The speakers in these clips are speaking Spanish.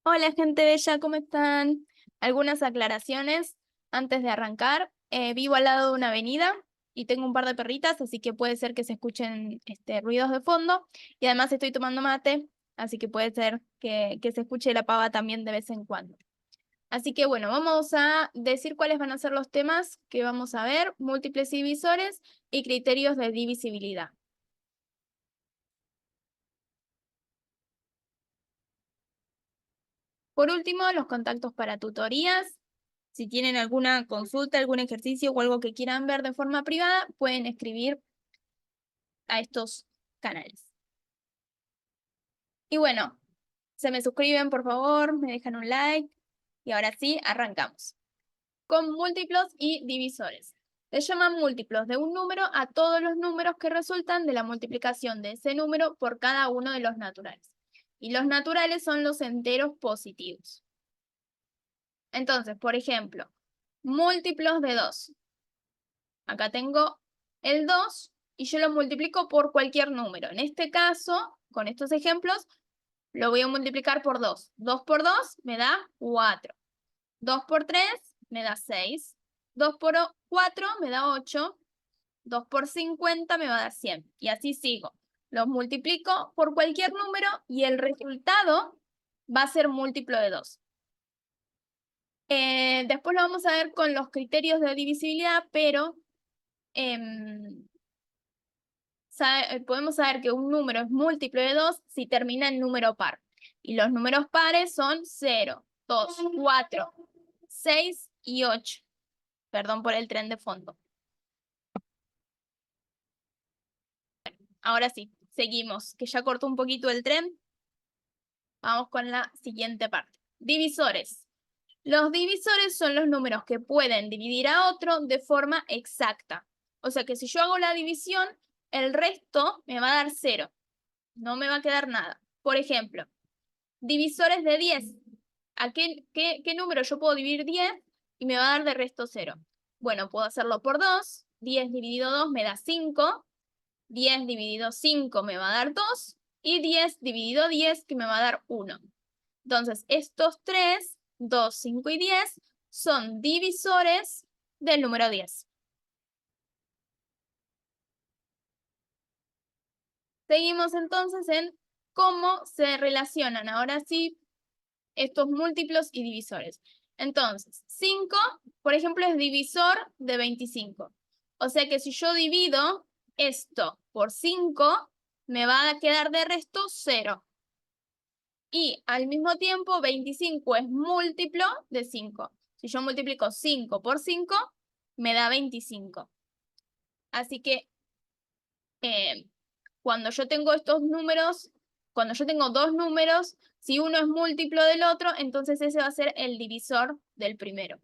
Hola gente bella, ¿cómo están? Algunas aclaraciones antes de arrancar. Vivo al lado de una avenida y tengo un par de perritas, así que puede ser que se escuchen ruidos de fondo. Y además estoy tomando mate, así que puede ser que se escuche la pava también de vez en cuando. Así que bueno, vamos a decir cuáles van a ser los temas que vamos a ver: múltiples divisores y criterios de divisibilidad. Por último, los contactos para tutorías. Si tienen alguna consulta, algún ejercicio o algo que quieran ver de forma privada, pueden escribir a estos canales. Y bueno, se me suscriben, por favor, me dejan un like. Y ahora sí, arrancamos. Con múltiplos y divisores. Se llaman múltiplos de un número a todos los números que resultan de la multiplicación de ese número por cada uno de los naturales. Y los naturales son los enteros positivos. Entonces, por ejemplo, múltiplos de 2. Acá tengo el 2 y yo lo multiplico por cualquier número. En este caso, con estos ejemplos, lo voy a multiplicar por 2. 2 por 2 me da 4. 2 por 3 me da 6. 2 por 4 me da 8. 2 por 50 me va a dar 100. Y así sigo. Los multiplico por cualquier número y el resultado va a ser múltiplo de 2. Después lo vamos a ver con los criterios de divisibilidad, pero podemos saber que un número es múltiplo de 2 si termina en número par. Y los números pares son 0, 2, 4, 6 y 8. Perdón por el tren de fondo. Ahora sí, seguimos, que ya cortó un poquito el tren. Vamos con la siguiente parte. Divisores. Los divisores son los números que pueden dividir a otro de forma exacta. O sea que si yo hago la división, el resto me va a dar 0. No me va a quedar nada. Por ejemplo, divisores de 10. ¿A qué número yo puedo dividir 10 y me va a dar de resto 0? Bueno, puedo hacerlo por 2. 10 dividido 2 me da 5. 10 dividido 5 me va a dar 2. Y 10 dividido 10 que me va a dar 1. Entonces, estos tres, 2, 5 y 10, son divisores del número 10. Seguimos entonces en cómo se relacionan ahora sí estos múltiplos y divisores. Entonces, 5, por ejemplo, es divisor de 25. O sea que si yo divido esto por 5, me va a quedar de resto 0. Y al mismo tiempo, 25 es múltiplo de 5. Si yo multiplico 5 por 5, me da 25. Así que cuando yo tengo estos números, cuando yo tengo dos números, si uno es múltiplo del otro, entonces ese va a ser el divisor del primero.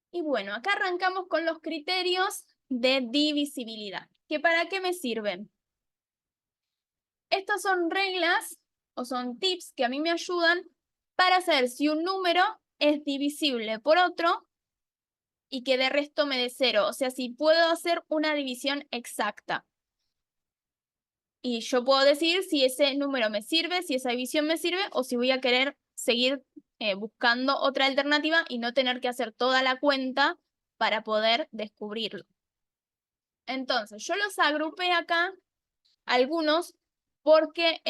Y bueno, acá arrancamos con los criterios de divisibilidad. ¿Que para qué me sirven? Estas son reglas o son tips que a mí me ayudan para saber si un número es divisible por otro y que de resto me dé 0. O sea, si puedo hacer una división exacta. Y yo puedo decir si ese número me sirve, si esa división me sirve, o si voy a querer seguir buscando otra alternativa y no tener que hacer toda la cuenta para poder descubrirlo. Entonces, yo los agrupé acá, algunos, porque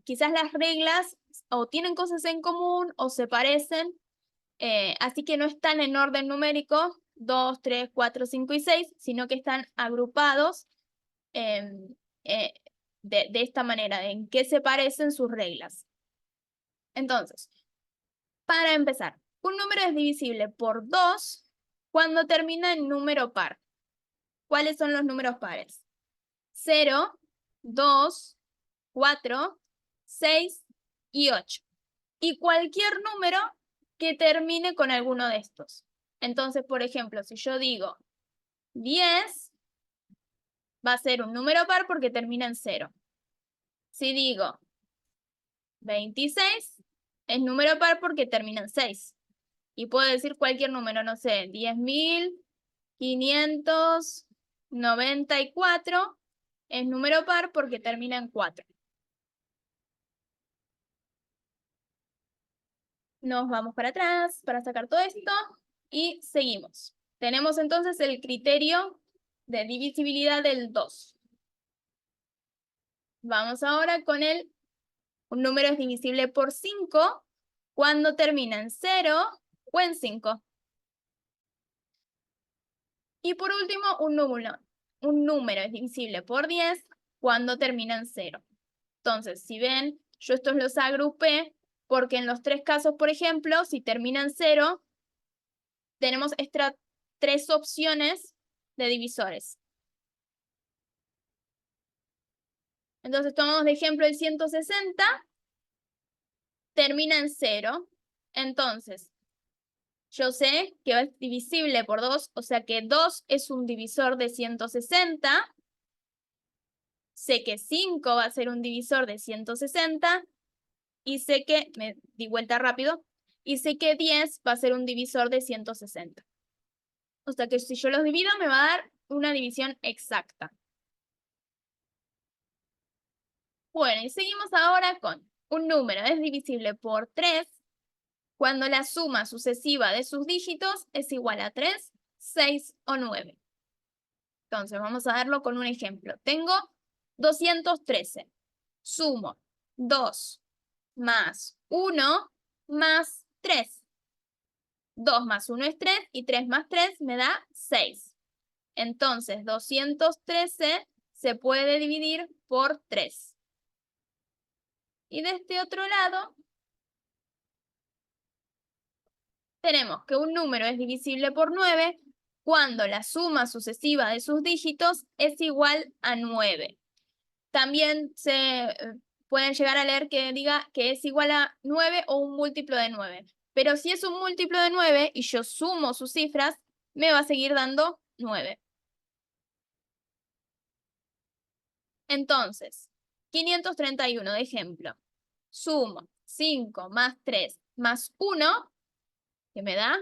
quizás las reglas o tienen cosas en común o se parecen, así que no están en orden numérico, 2, 3, 4, 5 y 6, sino que están agrupados eh, de esta manera, en qué se parecen sus reglas. Entonces, para empezar, un número es divisible por 2 cuando termina en número par. ¿Cuáles son los números pares? 0, 2, 4, 6 y 8. Y cualquier número que termine con alguno de estos. Entonces, por ejemplo, si yo digo 10, va a ser un número par porque termina en 0. Si digo 26, es número par porque termina en 6. Y puedo decir cualquier número, no sé, 10.594 es número par porque termina en 4. Nos vamos para atrás para sacar todo esto y seguimos. Tenemos entonces el criterio de divisibilidad del 2. Vamos ahora con un número es divisible por 5 cuando termina en 0 o en 5. Y por último, un número es divisible por 10 cuando termina en 0. Entonces, si ven, yo estos los agrupé porque en los tres casos, por ejemplo, si termina en 0, tenemos estas tres opciones de divisores. Entonces, tomamos de ejemplo el 160, termina en 0. Entonces, yo sé que es divisible por 2, o sea que 2 es un divisor de 160. Sé que 5 va a ser un divisor de 160. Y sé que, me di vuelta rápido, y sé que 10 va a ser un divisor de 160. O sea que si yo los divido me va a dar una división exacta. Bueno, y seguimos ahora con un número es divisible por 3 cuando la suma sucesiva de sus dígitos es igual a 3, 6 o 9. Entonces vamos a verlo con un ejemplo. Tengo 213. Sumo 2 más 1 más 3. 2 más 1 es 3 y 3 más 3 me da 6. Entonces, 213 se puede dividir por 3. Y de este otro lado, tenemos que un número es divisible por 9 cuando la suma sucesiva de sus dígitos es igual a 9. También se pueden llegar a leer que diga que es igual a 9 o un múltiplo de 9. Pero si es un múltiplo de 9 y yo sumo sus cifras, me va a seguir dando 9. Entonces, 531 de ejemplo. Sumo 5 más 3 más 1, que me da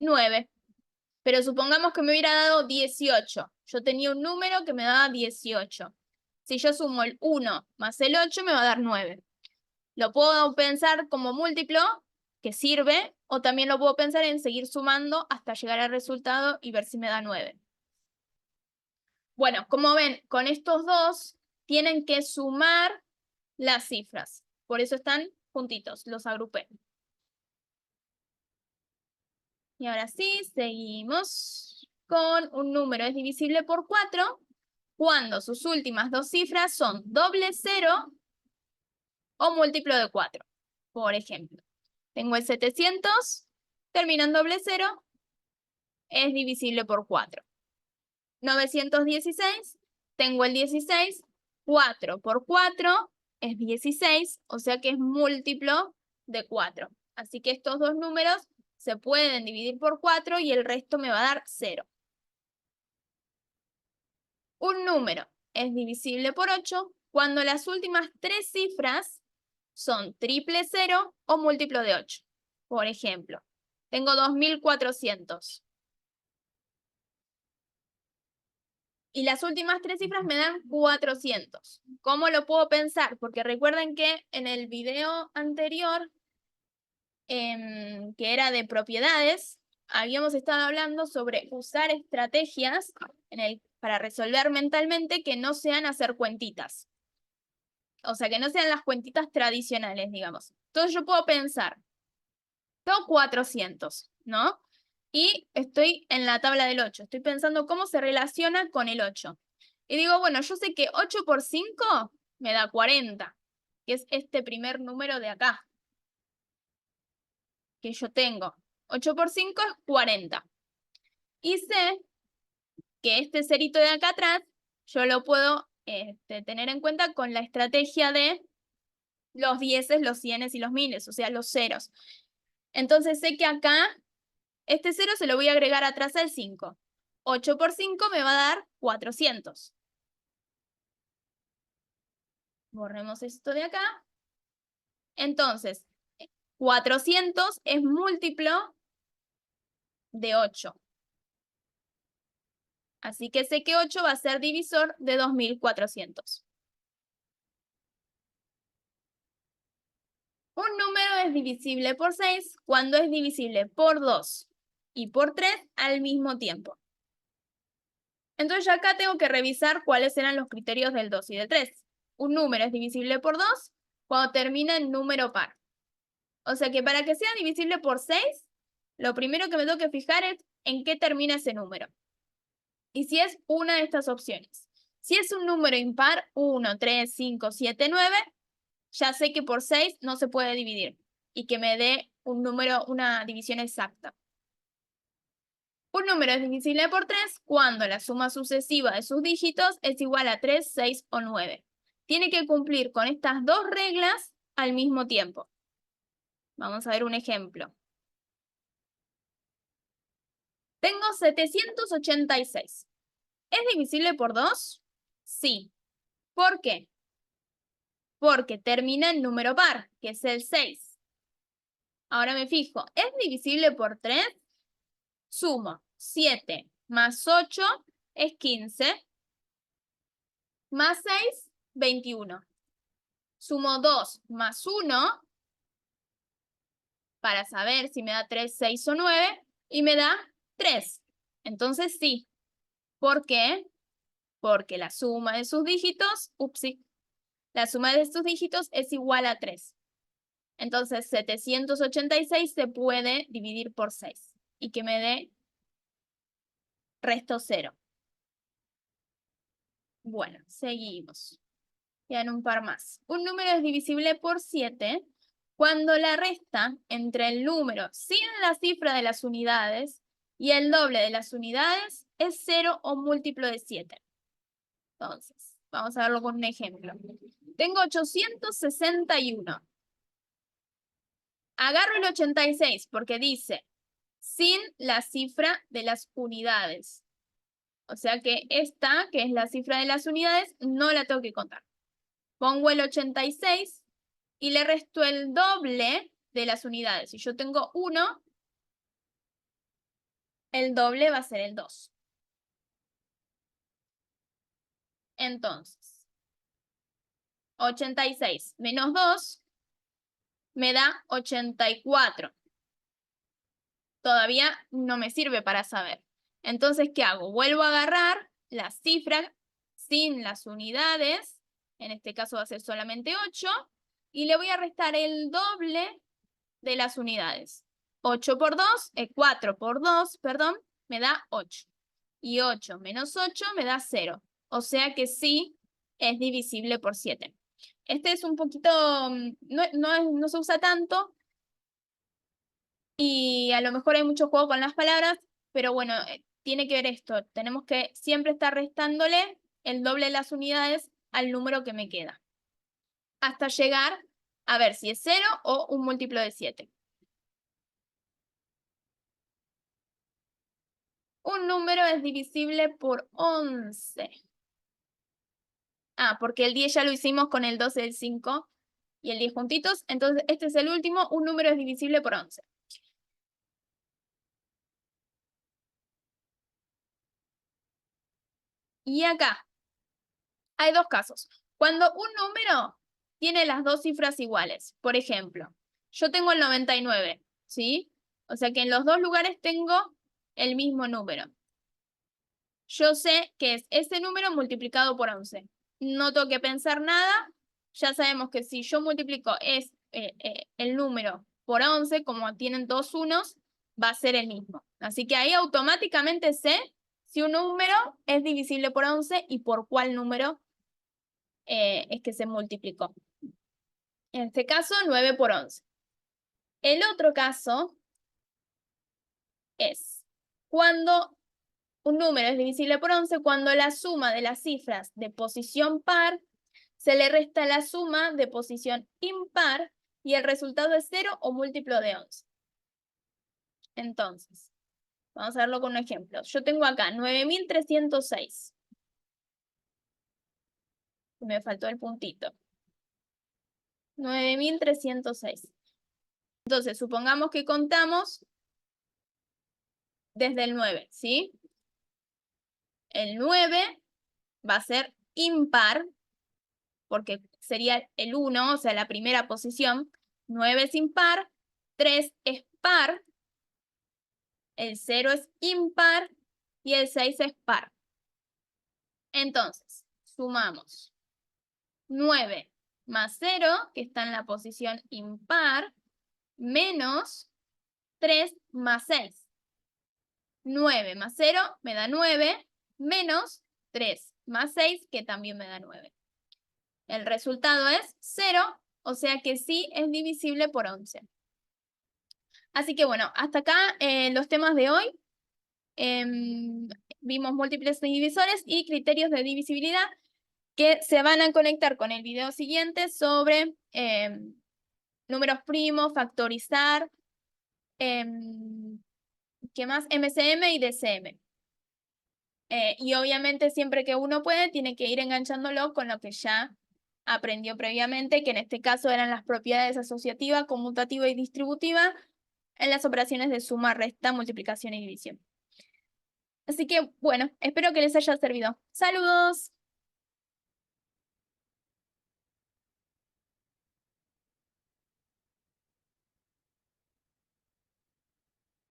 9. Pero supongamos que me hubiera dado 18. Yo tenía un número que me daba 18. Si yo sumo el 1 más el 8, me va a dar 9. Lo puedo pensar como múltiplo, que sirve, o también lo puedo pensar en seguir sumando hasta llegar al resultado y ver si me da 9. Bueno, como ven, con estos dos tienen que sumar las cifras. Por eso están juntitos, los agrupé. Y ahora sí, seguimos con un número es divisible por 4 cuando sus últimas dos cifras son doble cero o múltiplo de 4. Por ejemplo, tengo el 700, termina en doble cero, es divisible por 4. 916, tengo el 16, 4 por 4 es 16, o sea que es múltiplo de 4. Así que estos dos números se pueden dividir por 4 y el resto me va a dar 0. Un número es divisible por 8 cuando las últimas tres cifras son triple 0 o múltiplo de 8. Por ejemplo, tengo 2400. Y las últimas tres cifras me dan 400. ¿Cómo lo puedo pensar? Porque recuerden que en el video anterior, que era de propiedades, habíamos estado hablando sobre usar estrategias para resolver mentalmente que no sean hacer cuentitas. O sea, que no sean las cuentitas tradicionales, digamos. Entonces yo puedo pensar, tengo 400, ¿no? Y estoy en la tabla del 8. Estoy pensando cómo se relaciona con el 8. Y digo, bueno, yo sé que 8 por 5 me da 40, que es este primer número de acá, que yo tengo. 8 por 5 es 40. Y sé que este cerito de acá atrás, yo lo puedo tener en cuenta con la estrategia de los dieces, los cienes y los miles, o sea, los ceros. Entonces sé que acá, este 0 se lo voy a agregar atrás al 5. 8 por 5 me va a dar 400. Borremos esto de acá. Entonces, 400 es múltiplo de 8. Así que sé que 8 va a ser divisor de 2400. Un número es divisible por 6 cuando es divisible por 2 y por 3 al mismo tiempo. Entonces ya acá tengo que revisar cuáles eran los criterios del 2 y del 3. Un número es divisible por 2 cuando termina en número par. O sea que para que sea divisible por 6, lo primero que me tengo que fijar es en qué termina ese número. Y si es una de estas opciones. Si es un número impar, 1, 3, 5, 7, 9, ya sé que por 6 no se puede dividir y que me dé un número, una división exacta. Un número es divisible por 3 cuando la suma sucesiva de sus dígitos es igual a 3, 6 o 9. Tiene que cumplir con estas dos reglas al mismo tiempo. Vamos a ver un ejemplo. Tengo 786. ¿Es divisible por 2? Sí. ¿Por qué? Porque termina en número par, que es el 6. Ahora me fijo, ¿es divisible por 3? Sumo 7 más 8 es 15, más 6, 21. Sumo 2 más 1 para saber si me da 3, 6 o 9 y me da 3. Entonces sí. ¿Por qué? Porque la suma de sus dígitos, la suma de sus dígitos es igual a 3. Entonces 786 se puede dividir por 6 y que me dé resto 0. Bueno, seguimos. Quedan un par más. Un número es divisible por 7 cuando la resta entre el número sin la cifra de las unidades y el doble de las unidades es 0 o múltiplo de 7. Entonces, vamos a verlo con un ejemplo. Tengo 861. Agarro el 86 porque dice sin la cifra de las unidades. O sea que esta, que es la cifra de las unidades, no la tengo que contar. Pongo el 86 y le resto el doble de las unidades. Si yo tengo 1, el doble va a ser el 2. Entonces, 86 menos 2 me da 84. Todavía no me sirve para saber. Entonces, ¿qué hago? Vuelvo a agarrar la cifra sin las unidades, en este caso va a ser solamente 8, y le voy a restar el doble de las unidades. 8 por 2, 4 por 2, perdón, me da 8. Y 8 menos 8 me da 0. O sea que sí es divisible por 7. Este es un poquito, no se usa tanto, y a lo mejor hay mucho juego con las palabras, pero bueno, tiene que ver esto. Tenemos que siempre estar restándole el doble de las unidades al número que me queda. Hasta llegar a ver si es 0 o un múltiplo de 7. Un número es divisible por 11. Ah, porque el 10 ya lo hicimos con el 12, el 5 y el 10 juntitos. Entonces, este es el último. Un número es divisible por 11. Y acá hay dos casos. Cuando un número tiene las dos cifras iguales, por ejemplo, yo tengo el 99, ¿sí? O sea que en los dos lugares tengo el mismo número. Yo sé que es ese número multiplicado por 11. No tengo que pensar nada. Ya sabemos que si yo multiplico el número por 11, como tienen dos unos, va a ser el mismo. Así que ahí automáticamente sé si un número es divisible por 11 y por cuál número es que se multiplicó. En este caso, 9 por 11. El otro caso es cuando un número es divisible por 11 cuando la suma de las cifras de posición par se le resta la suma de posición impar y el resultado es 0 o múltiplo de 11. Entonces, vamos a verlo con un ejemplo. Yo tengo acá 9306. Me faltó el puntito. 9306. Entonces, supongamos que contamos desde el 9, ¿sí? El 9 va a ser impar, porque sería el 1, o sea, la primera posición. 9 es impar, 3 es par, el 0 es impar y el 6 es par. Entonces, sumamos 9 más 0, que está en la posición impar, menos 3 más 6. 9 más 0 me da 9, menos 3 más 6, que también me da 9. El resultado es 0, o sea que sí es divisible por 11. Así que bueno, hasta acá los temas de hoy. Vimos múltiples divisores y criterios de divisibilidad que se van a conectar con el video siguiente sobre números primos, factorizar, ¿qué más? MCM y DCM. Y obviamente siempre que uno puede, tiene que ir enganchándolo con lo que ya aprendió previamente, que en este caso eran las propiedades asociativa, conmutativa y distributiva en las operaciones de suma, resta, multiplicación y división. Así que, bueno, espero que les haya servido. ¡Saludos!